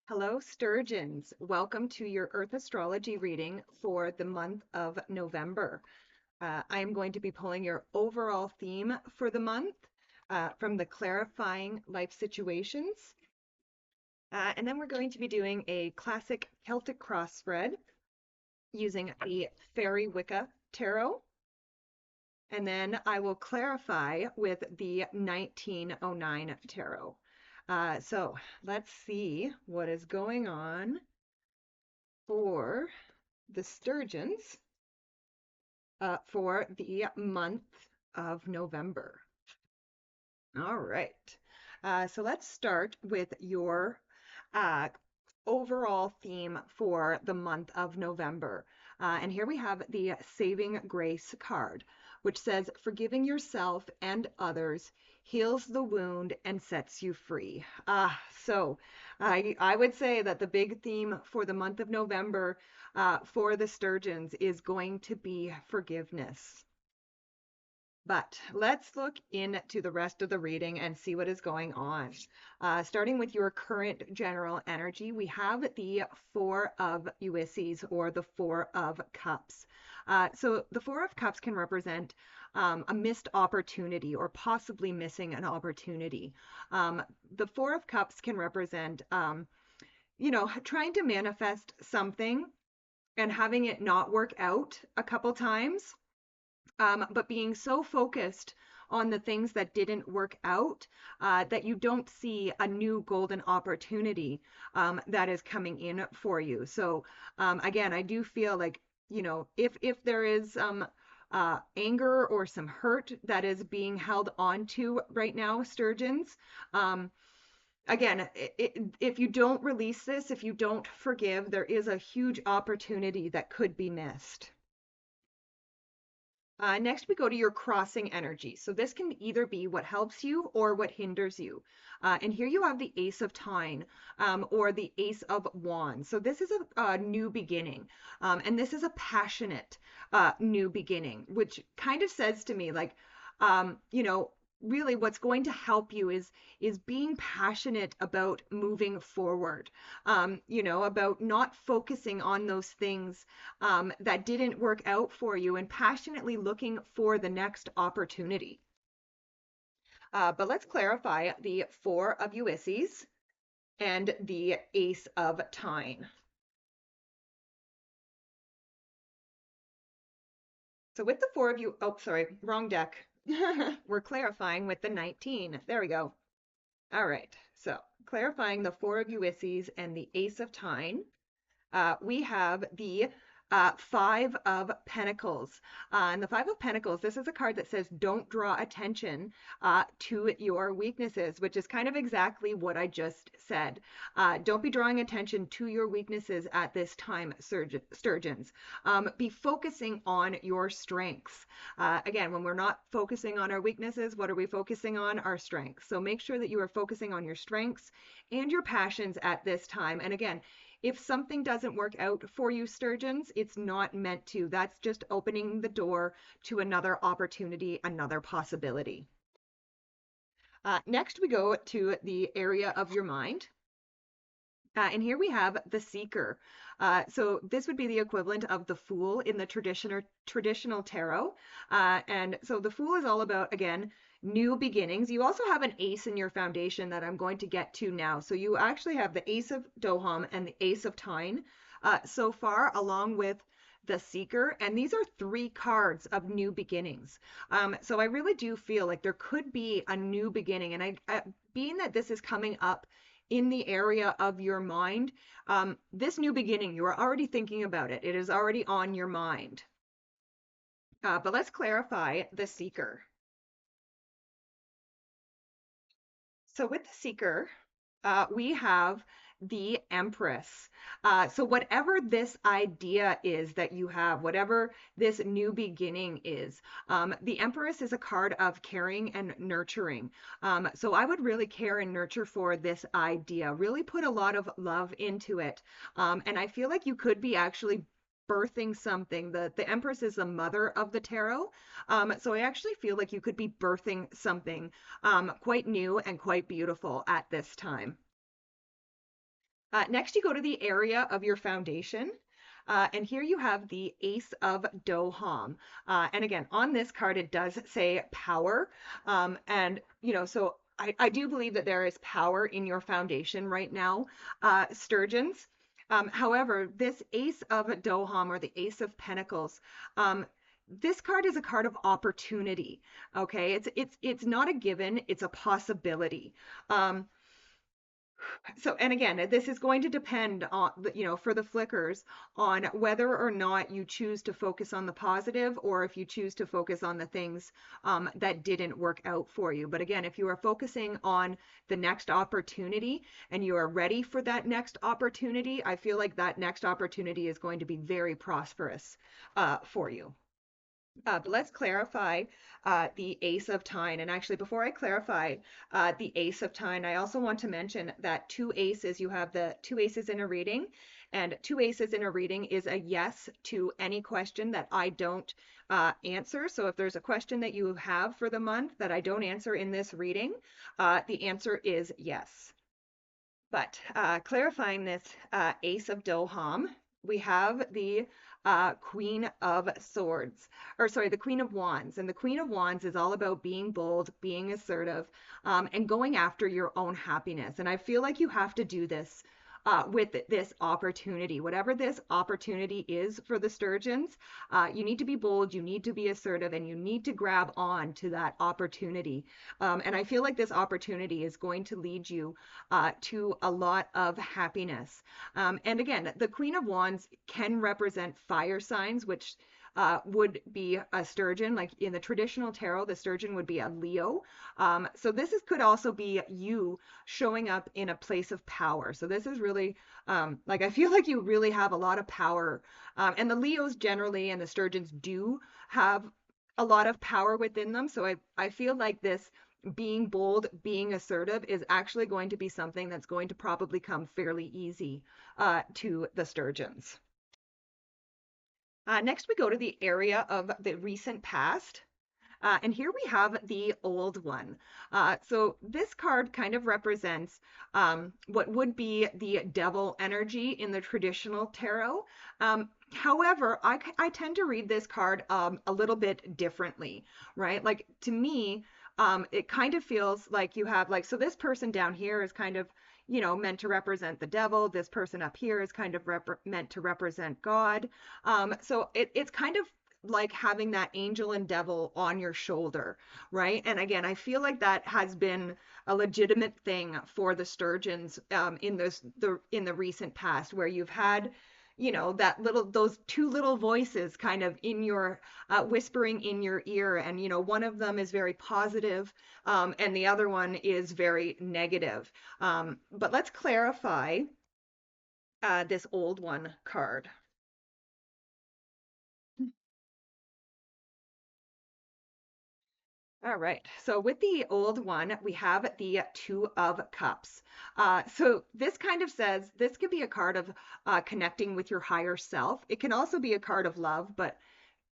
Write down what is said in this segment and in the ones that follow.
Hello, Sturgeons. Welcome to your Earth astrology reading for the month of November. I am going to be pulling your overall theme for the month from the Clarifying Life Situations. And then we're going to be doing a classic Celtic cross spread using the Fairy Wicca Tarot. And then I will clarify with the 1909 Tarot. So let's see what is going on for the Sturgeons for the month of November. All right. So let's start with your uh, overall theme for the month of November. And here we have the Saving Grace card, which says, forgiving yourself and others heals the wound and sets you free. So I would say that the big theme for the month of November for the Sturgeons is going to be forgiveness. But let's look into the rest of the reading and see what is going on. Starting with your current general energy, we have the Four of Ulysses, or the Four of Cups. So the Four of Cups can represent a missed opportunity or possibly missing an opportunity. The Four of Cups can represent, trying to manifest something and having it not work out a couple times, but being so focused on the things that didn't work out that you don't see a new golden opportunity that is coming in for you. So again, I do feel like, if there is anger or some hurt that is being held on to right now, Sturgeons, again, if you don't release this, if you don't forgive, there is a huge opportunity that could be missed. Next, we go to your crossing energy. So this can either be what helps you or what hinders you. And here you have the Ace of Tyne, or the Ace of Wands. So this is a new beginning. And this is a passionate new beginning, which kind of says to me, like, really what's going to help you is being passionate about moving forward, about not focusing on those things that didn't work out for you and passionately looking for the next opportunity. But let's clarify the Four of Ulysses and the Ace of Tyne. So with the Four of you, oh, sorry, wrong deck. We're clarifying with the 19. There we go. All right, so clarifying the Four of Ulysses and the Ace of Tyne, we have the Five of Pentacles. And the Five of Pentacles, this is a card that says don't draw attention to your weaknesses, which is kind of exactly what I just said. Don't be drawing attention to your weaknesses at this time, Sturgeons. Be focusing on your strengths. Again, when we're not focusing on our weaknesses, what are we focusing on? Our strengths. So make sure that you are focusing on your strengths and your passions at this time. And again, if something doesn't work out for you, Sturgeons, it's not meant to. That's just opening the door to another opportunity, another possibility. Next, we go to the area of your mind. And here we have the Seeker. So this would be the equivalent of the Fool in the traditional tarot. And so the Fool is all about, again, new beginnings. You also have an ace in your foundation that I'm going to get to now. So you actually have the Ace of Doham and the Ace of Tyne so far, along with the Seeker. And these are three cards of new beginnings. So I really do feel like there could be a new beginning. And being that this is coming up in the area of your mind, this new beginning, you are already thinking about it. It is already on your mind. But let's clarify the Seeker. So with the Seeker, we have the Empress. So whatever this idea is that you have, whatever this new beginning is, the Empress is a card of caring and nurturing. So I would really care and nurture for this idea, really put a lot of love into it. And I feel like you could be actually birthing something. The Empress is the mother of the tarot. So I actually feel like you could be birthing something quite new and quite beautiful at this time. Next, you go to the area of your foundation. And here you have the Ace of Doham. And again, on this card, it does say power. And, so I do believe that there is power in your foundation right now, Sturgeons. However, this Ace of Doham or the Ace of Pentacles, this card is a card of opportunity. Okay, it's not a given, it's a possibility. So, and again, this is going to depend on, for the flickers, on whether or not you choose to focus on the positive or if you choose to focus on the things that didn't work out for you. But again, if you are focusing on the next opportunity and you are ready for that next opportunity, I feel like that next opportunity is going to be very prosperous for you. But let's clarify the Ace of Tine. And actually, before I clarify the Ace of Tine, I also want to mention that two aces, you have the two aces in a reading, and two aces in a reading is a yes to any question that I don't answer. So if there's a question that you have for the month that I don't answer in this reading, the answer is yes. But clarifying this Ace of Doham, we have the Queen of Swords, or sorry, the Queen of Wands. And the Queen of Wands is all about being bold, being assertive, and going after your own happiness. And I feel like you have to do this with this opportunity. Whatever this opportunity is for the Sturgeons, you need to be bold, you need to be assertive, and you need to grab on to that opportunity. And I feel like this opportunity is going to lead you to a lot of happiness. And again, the Queen of Wands can represent fire signs, which would be a Sturgeon. Like in the traditional tarot, the Sturgeon would be a Leo. So this could also be you showing up in a place of power. So this is really like I feel like you really have a lot of power. And the Leos generally and the Sturgeons do have a lot of power within them. So I feel like this being bold, being assertive is actually going to be something that's going to probably come fairly easy to the Sturgeons. Next, we go to the area of the recent past. And here we have the old one. So this card kind of represents what would be the devil energy in the traditional tarot. However, I tend to read this card a little bit differently, right? Like to me, it kind of feels like you have like, so this person down here is kind of, meant to represent the devil. This person up here is kind of meant to represent God. So it's kind of like having that angel and devil on your shoulder, right? And again, I feel like that has been a legitimate thing for the Sturgeons in the recent past, where you've had those two little voices kind of in your whispering in your ear, and one of them is very positive, and the other one is very negative. But let's clarify this old one card. All right, so with the old one, we have the Two of Cups. So this kind of says this could be a card of connecting with your higher self. It can also be a card of love, but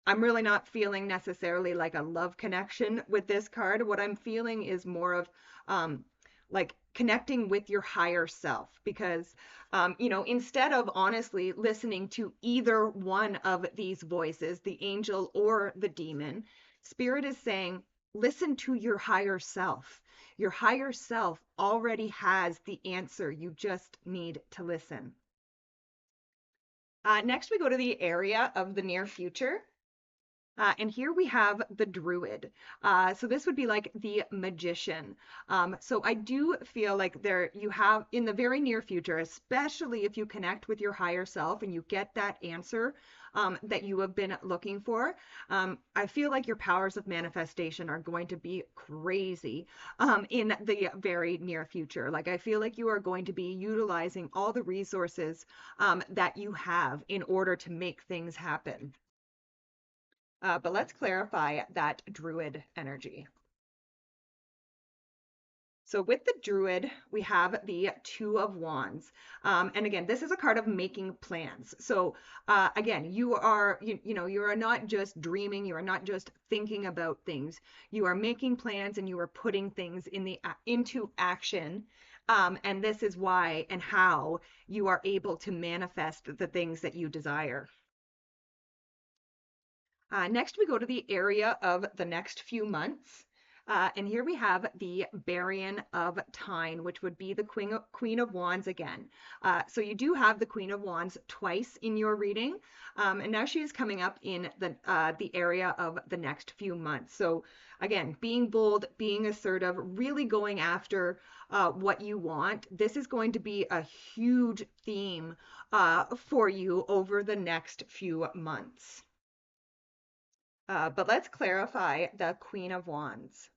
I'm really not feeling necessarily like a love connection with this card. What I'm feeling is more of like connecting with your higher self, because instead of honestly listening to either one of these voices, the angel or the demon, Spirit is saying, listen to your higher self. Your higher self already has the answer. You just need to listen. Next, we go to the area of the near future. And here we have the druid. So this would be like the magician. So I do feel like you have in the very near future, especially if you connect with your higher self and you get that answer that you have been looking for, I feel like your powers of manifestation are going to be crazy in the very near future. Like I feel like you are going to be utilizing all the resources that you have in order to make things happen. But let's clarify that druid energy. So with the druid, we have the Two of Wands. And again, this is a card of making plans. So again, you are not just dreaming, you are not just thinking about things. You are making plans and you are putting things into action And this is why and how you are able to manifest the things that you desire. Next, we go to the area of the next few months. And here we have the Barrion of Tyne, which would be the Queen of Wands again. So you do have the Queen of Wands twice in your reading. And now she is coming up in the area of the next few months. So again, being bold, being assertive, really going after what you want. This is going to be a huge theme for you over the next few months. But let's clarify the Queen of Wands.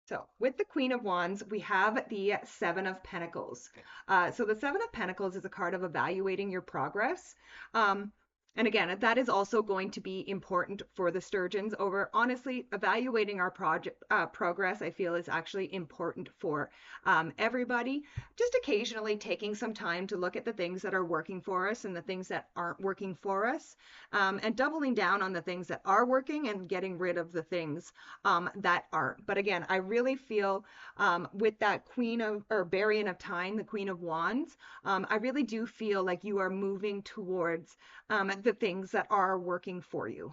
So with the Queen of Wands, we have the Seven of Pentacles. So the Seven of Pentacles is a card of evaluating your progress. And again, that is also going to be important for the Sturgeons over honestly evaluating our progress. I feel is actually important for everybody. Just occasionally taking some time to look at the things that are working for us and the things that aren't working for us, and doubling down on the things that are working and getting rid of the things that aren't. But again, I really feel with that Queen of or Barrion of Time, the Queen of Wands, I really do feel like you are moving towards the things that are working for you.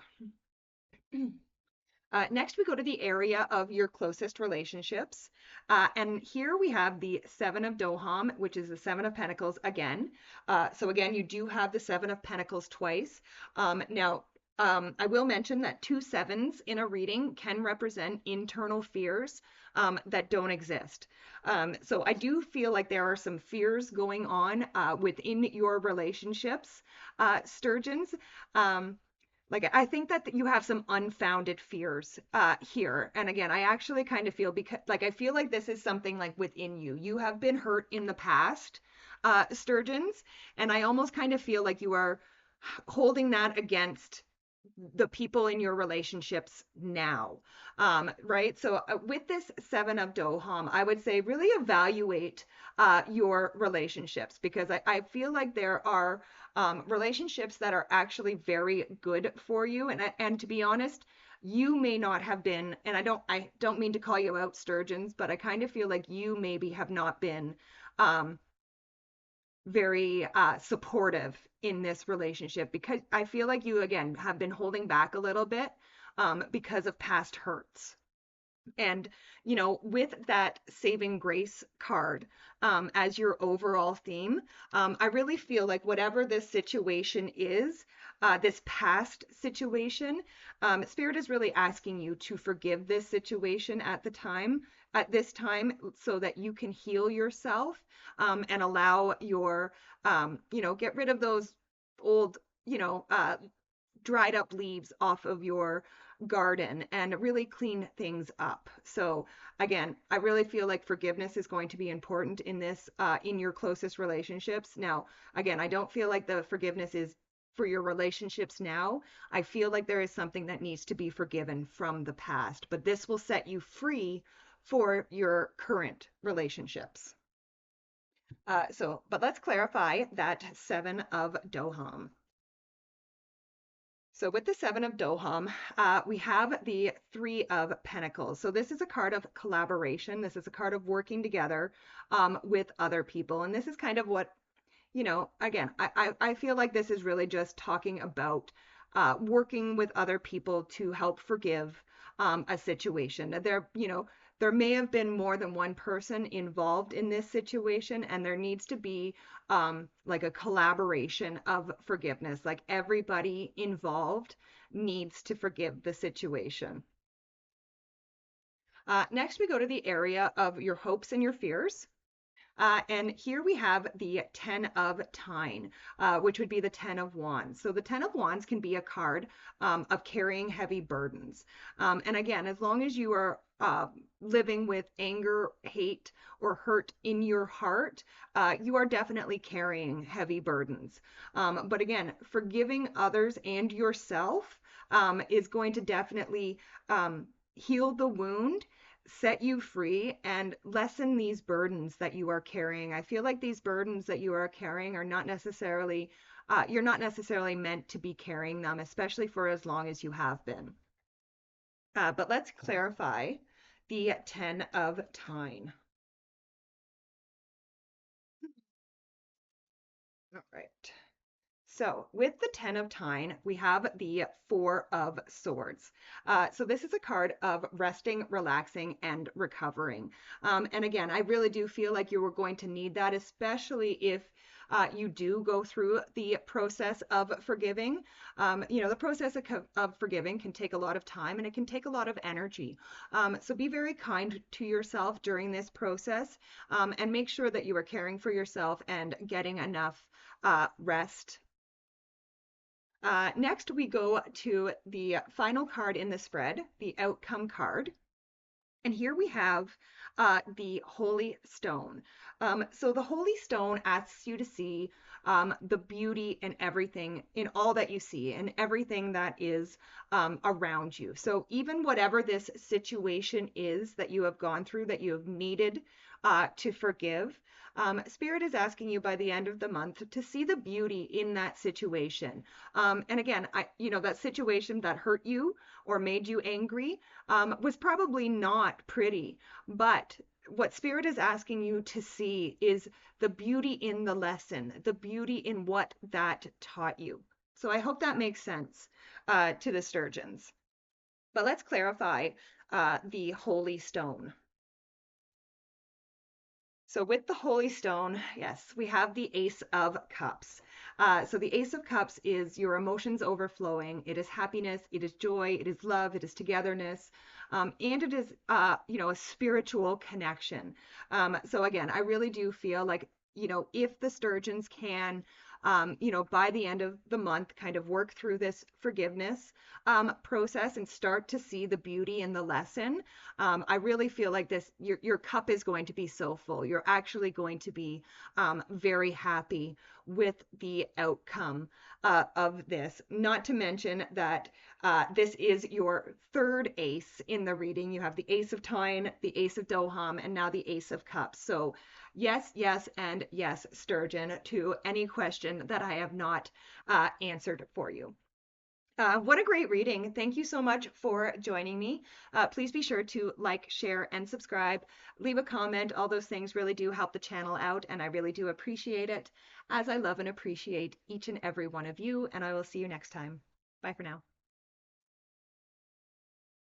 Next, we go to the area of your closest relationships. And here we have the Seven of Doham, which is the Seven of Pentacles again. So again, you do have the Seven of Pentacles twice. Now, I will mention that two sevens in a reading can represent internal fears that don't exist. So I do feel like there are some fears going on within your relationships, Sturgeons. Like I think that you have some unfounded fears here. And again, I actually kind of feel because like I feel like this is something like within you. You have been hurt in the past, Sturgeons, and I almost kind of feel like you are holding that against the people in your relationships now, right? So with this Seven of Doham, I would say really evaluate your relationships because I feel like there are relationships that are actually very good for you. And to be honest, you may not have been, and I don't mean to call you out, Sturgeons, but I kind of feel like you maybe have not been very supportive in this relationship because I feel like you again have been holding back a little bit because of past hurts. And, with that saving grace card as your overall theme, I really feel like whatever this situation is, this past situation, Spirit is really asking you to forgive this situation at this time, so that you can heal yourself and allow your, get rid of those old, dried up leaves off of your garden and really clean things up. So again, I really feel like forgiveness is going to be important in this, in your closest relationships. Now, again, I don't feel like the forgiveness is for your relationships now. I feel like there is something that needs to be forgiven from the past, but this will set you free for your current relationships. But let's clarify that Seven of Doham. So with the Seven of Doham, we have the Three of Pentacles. So this is a card of collaboration. This is a card of working together with other people. And this is kind of what, again, I feel like this is really just talking about working with other people to help forgive a situation. There may have been more than one person involved in this situation, and there needs to be like a collaboration of forgiveness. Like everybody involved needs to forgive the situation. Next, we go to the area of your hopes and your fears. And here we have the Ten of Tyne, which would be the Ten of Wands. So the Ten of Wands can be a card of carrying heavy burdens. And again, as long as you are living with anger, hate, or hurt in your heart, you are definitely carrying heavy burdens. But again, forgiving others and yourself is going to definitely heal the wound, set you free, and lessen these burdens that you are carrying. I feel like these burdens that you are carrying are not necessarily, you're not necessarily meant to be carrying them, especially for as long as you have been. But let's clarify the 10 of Tyne. All right. So with the 10 of Tyne, we have the Four of Swords. So this is a card of resting, relaxing, and recovering. And again, I really do feel like you were going to need that, especially if you do go through the process of forgiving. The process of forgiving can take a lot of time and it can take a lot of energy. So be very kind to yourself during this process, and make sure that you are caring for yourself and getting enough rest. Next, we go to the final card in the spread, the outcome card. And here we have the Holy Stone. So the Holy Stone asks you to see the beauty in everything, in all that you see, and everything that is around you. So even whatever this situation is that you have gone through, that you have needed to forgive, Spirit is asking you by the end of the month to see the beauty in that situation. And again, that situation that hurt you or made you angry was probably not pretty, but what Spirit is asking you to see is the beauty in the lesson, the beauty in what that taught you. So I hope that makes sense to the Sturgeons. But let's clarify the Holy Stone. So with the Holy Stone, yes, we have the Ace of Cups. So the Ace of Cups is your emotions overflowing. It is happiness, it is joy, it is love, it is togetherness, and it is, a spiritual connection. So again, I really do feel like, if the Sturgeons can, by the end of the month, kind of work through this forgiveness process and start to see the beauty in the lesson, I really feel like your cup is going to be so full. You're actually going to be very happy with the outcome of this. Not to mention that this is your third ace in the reading. You have the Ace of Tyne, the Ace of Doham, and now the Ace of Cups. So yes, yes, and yes, Sturgeon, to any question that I have not answered for you. What a great reading. Thank you so much for joining me. Please be sure to like, share, and subscribe. Leave a comment. All those things really do help the channel out, and I really do appreciate it, as I love and appreciate each and every one of you, and I will see you next time. Bye for now.